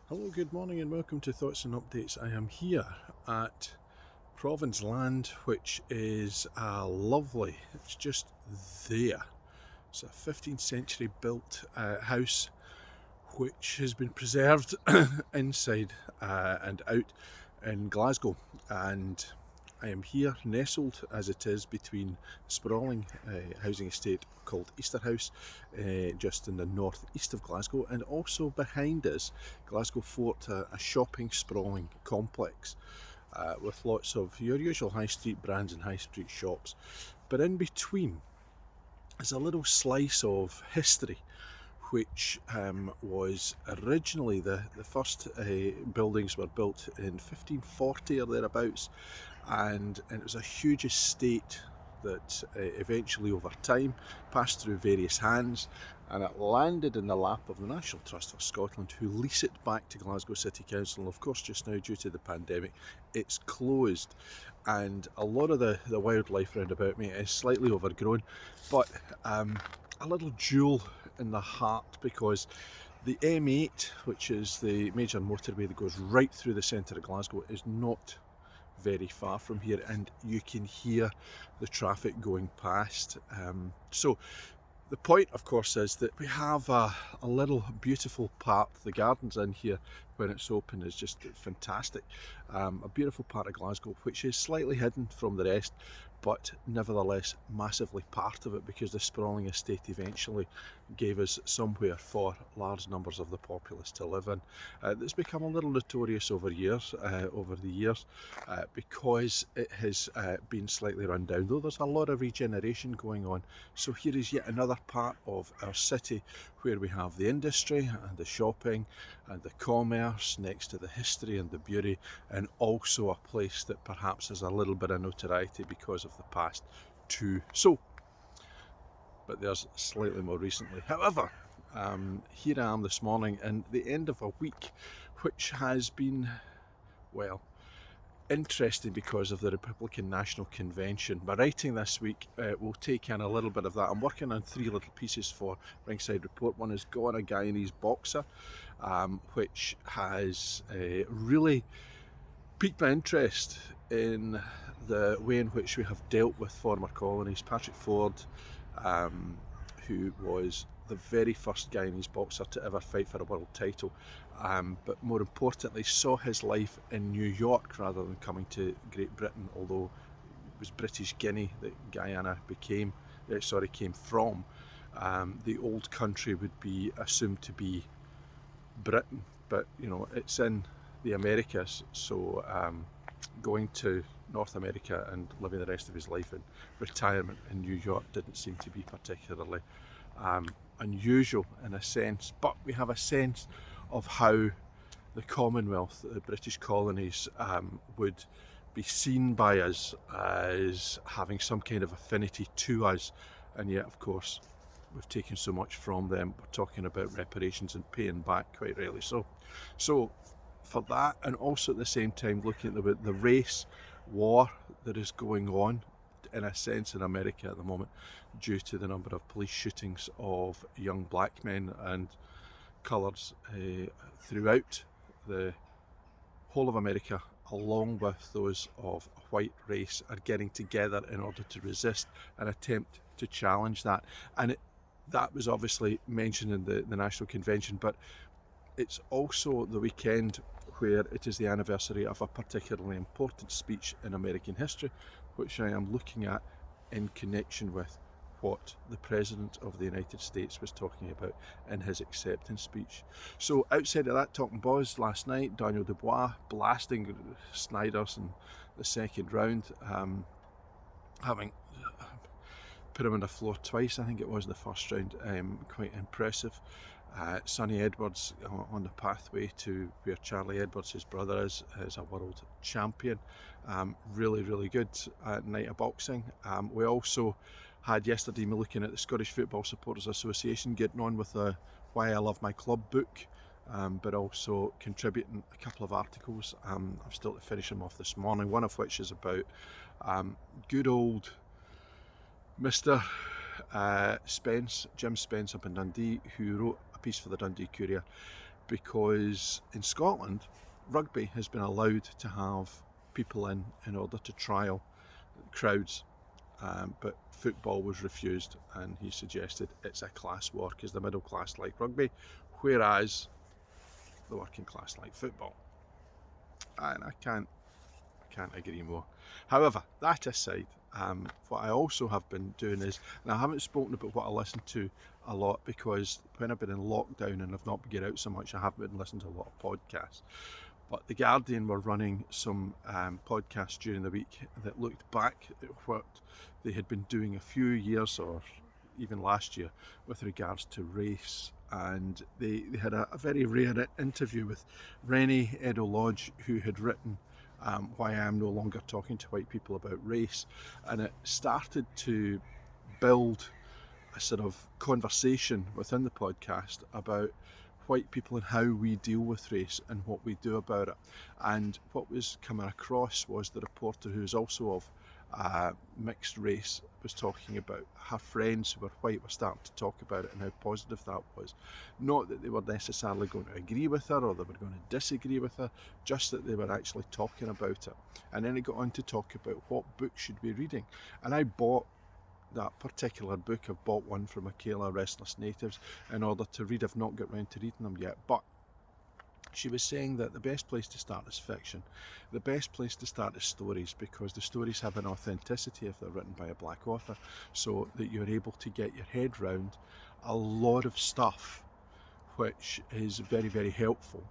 Hello, good morning, and welcome to Thoughts and Updates. I am here at Provans Land, which is it's just there. It's a 15th century built house which has been preserved inside and out in Glasgow, and I am here nestled as it is between a sprawling housing estate called Easterhouse, just in the northeast of Glasgow, and also behind us Glasgow Fort, a shopping sprawling complex with lots of your usual high street brands and high street shops. But in between is a little slice of history which was originally the first buildings were built in 1540 or thereabouts, and it was a huge estate that eventually over time passed through various hands, and it landed in the lap of the National Trust for Scotland, who lease it back to Glasgow City Council. And of course, just now, due to the pandemic, it's closed, and a lot of the wildlife round about me is slightly overgrown, but a little jewel in the heart, because the M8, which is the major motorway that goes right through the centre of Glasgow, is not very far from here, and you can hear the traffic going past. So the point, of course, is that we have a little beautiful park. The gardens in here, when it's open, is just fantastic. A beautiful part of Glasgow, which is slightly hidden from the rest, but nevertheless massively part of it, because the sprawling estate eventually gave us somewhere for large numbers of the populace to live in. It's become a little notorious over the years, because it has been slightly run down, though there's a lot of regeneration going on. So here is yet another part of our city where we have the industry and the shopping and the commerce next to the history and the beauty, and also a place that perhaps has a little bit of notoriety because of the past too. So, but there's slightly more recently. However, here I am this morning in the end of a week which has been, well, interesting because of the Republican National Convention. My writing this week will take in a little bit of that. I'm working on three little pieces for Ringside Report. One is Go on a Guyanese Boxer, which has really piqued my interest in the way in which we have dealt with former colonies. Patrick Ford, who was the very first Guyanese boxer to ever fight for a world title, but more importantly saw his life in New York rather than coming to Great Britain, although it was British Guinea that Guyana came from. The old country would be assumed to be Britain, but it's in the Americas, so going to North America and living the rest of his life in retirement in New York didn't seem to be particularly unusual in a sense. But we have a sense of how the Commonwealth, the British colonies, would be seen by us as having some kind of affinity to us, and yet of course we've taken so much from them. We're talking about reparations and paying back quite rightly so for that, and also at the same time looking at the race war that is going on in a sense in America at the moment, due to the number of police shootings of young black men and colours throughout the whole of America, along with those of white race, are getting together in order to resist and attempt to challenge that. And that was obviously mentioned in the National Convention, but it's also the weekend where it is the anniversary of a particularly important speech in American history, which I am looking at in connection with what the President of the United States was talking about in his acceptance speech. So outside of that, talking boys, last night, Daniel Dubois blasting Snyders in the second round, having put him on the floor twice, I think it was in the first round, quite impressive. Sonny Edwards on the pathway to where Charlie Edwards, his brother, is a world champion. Really, really good night of boxing. We also had yesterday me looking at the Scottish Football Supporters Association, getting on with the Why I Love My Club book, but also contributing a couple of articles. I'm still to finish them off this morning, one of which is about good old Mr. Spence, Jim Spence up in Dundee, who wrote a piece for the Dundee Courier because in Scotland, rugby has been allowed to have people in order to trial crowds, but football was refused, and he suggested it's a class war because the middle class like rugby, whereas the working class like football. And I can't agree more. However, that aside, what I also have been doing is, and I haven't spoken about what I listen to a lot because when I've been in lockdown and I've not been getting out so much, I haven't been listening to a lot of podcasts. But The Guardian were running some podcasts during the week that looked back at what they had been doing a few years or even last year with regards to race. And they had a very rare interview with Rennie Edo-Lodge, who had written Why I Am No Longer Talking to White People About Race. And it started to build a sort of conversation within the podcast about white people and how we deal with race and what we do about it. And what was coming across was the reporter, who is also of mixed race, was talking about her friends who were white were starting to talk about it and how positive that was. Not that they were necessarily going to agree with her or they were going to disagree with her, just that they were actually talking about it. And then it got on to talk about what book should we be reading. And I bought that particular book. I've bought one from Michaela, Restless Natives, in order to read. I've not got round to reading them yet, but she was saying that the best place to start is fiction. The best place to start is stories, because the stories have an authenticity if they're written by a black author, so that you're able to get your head round a lot of stuff, which is very, very helpful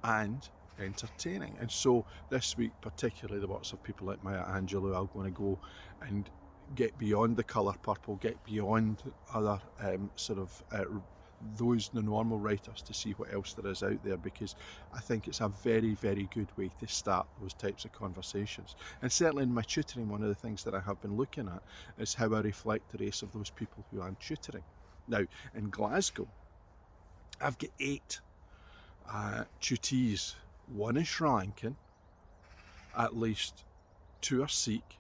and entertaining. And so this week, particularly the works of people like Maya Angelou, I'm going to go and get beyond the colour purple, get beyond other those the normal writers, to see what else there is out there, because I think it's a very, very good way to start those types of conversations. And certainly in my tutoring, one of the things that I have been looking at is how I reflect the race of those people who I'm tutoring. Now, in Glasgow, I've got 8 tutees. 1 is Sri Lankan, at least 2 are Sikh,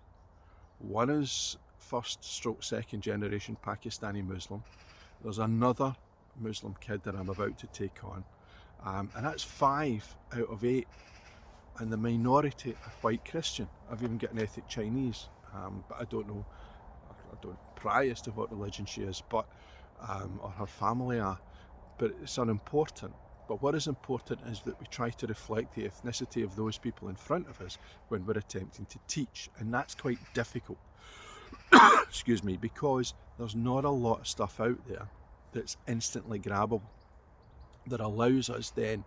1 is first/second generation Pakistani Muslim. There's another Muslim kid that I'm about to take on, and that's 5 out of 8, and the minority are white Christian. I've even got an ethnic Chinese, but I don't know, I don't pry as to what religion she is, but or her family are, but it's unimportant. But what is important is that we try to reflect the ethnicity of those people in front of us when we're attempting to teach, and that's quite difficult. Excuse me, because there's not a lot of stuff out there that's instantly grabbable, that allows us then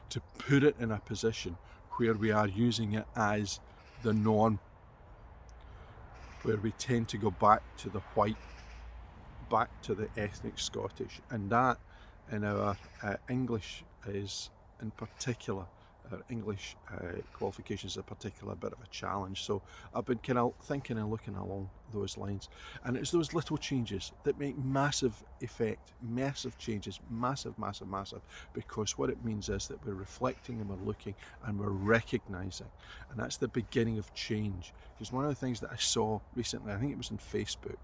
to put it in a position where we are using it as the norm, where we tend to go back to the white, back to the ethnic Scottish, and that in our English is in particular, our English qualifications are a particular bit of a challenge. So I've been kind of thinking and looking along those lines, and it's those little changes that make massive effect, massive changes, massive, because what it means is that we're reflecting and we're looking and we're recognizing, and that's the beginning of change. Because one of the things that I saw recently, I think it was on Facebook,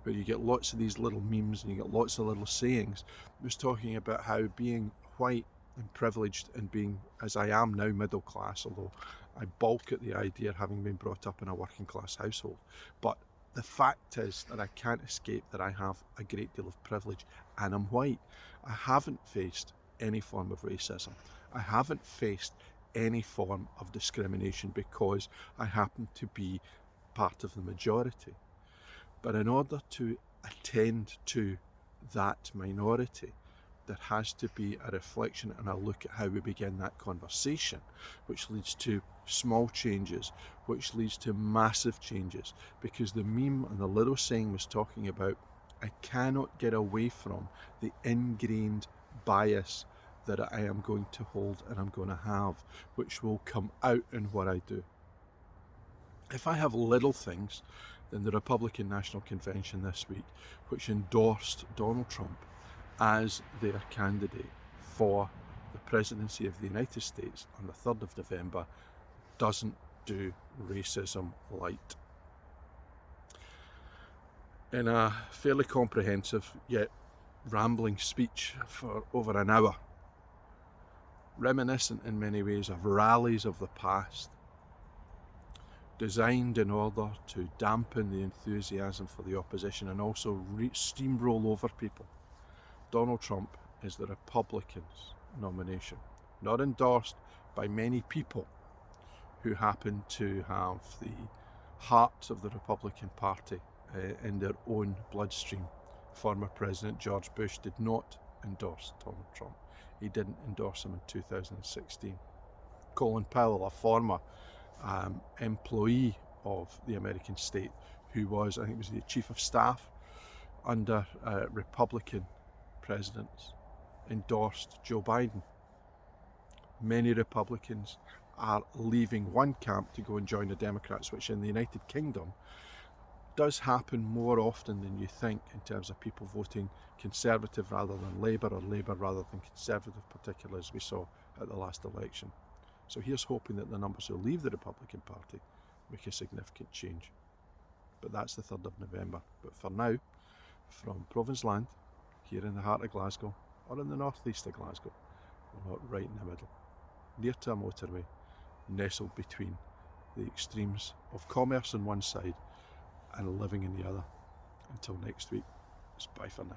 where you get lots of these little memes and you get lots of little sayings, was talking about how being white and privileged and being, as I am now, middle class, although I balk at the idea of having been brought up in a working class household. But the fact is that I can't escape that I have a great deal of privilege, and I'm white. I haven't faced any form of racism. I haven't faced any form of discrimination because I happen to be part of the majority. But in order to attend to that minority, there has to be a reflection and a look at how we begin that conversation, which leads to small changes, which leads to massive changes. Because the meme and the little saying was talking about, I cannot get away from the ingrained bias that I am going to hold and I'm going to have, which will come out in what I do. If I have little things, then the Republican National Convention this week, which endorsed Donald Trump as their candidate for the presidency of the United States on the 3rd of November, doesn't do racism light. In a fairly comprehensive yet rambling speech for over an hour, reminiscent in many ways of rallies of the past, designed in order to dampen the enthusiasm for the opposition and also steamroll over people. Donald Trump is the Republicans' nomination, not endorsed by many people who happen to have the heart of the Republican Party in their own bloodstream. Former President George Bush did not endorse Donald Trump. He didn't endorse him in 2016. Colin Powell, a former employee of the American state, who was, I think, was the chief of staff under Republican presidents, endorsed Joe Biden. Many Republicans are leaving one camp to go and join the Democrats, which in the United Kingdom does happen more often than you think in terms of people voting Conservative rather than Labour, or Labour rather than Conservative, particularly as we saw at the last election. So here's hoping that the numbers who leave the Republican Party make a significant change. But that's the 3rd of November. But for now, from Provans Land, here in the heart of Glasgow, or in the northeast of Glasgow, we're not right in the middle, near to a motorway, nestled between the extremes of commerce on one side and living in the other. Until next week, it's bye for now.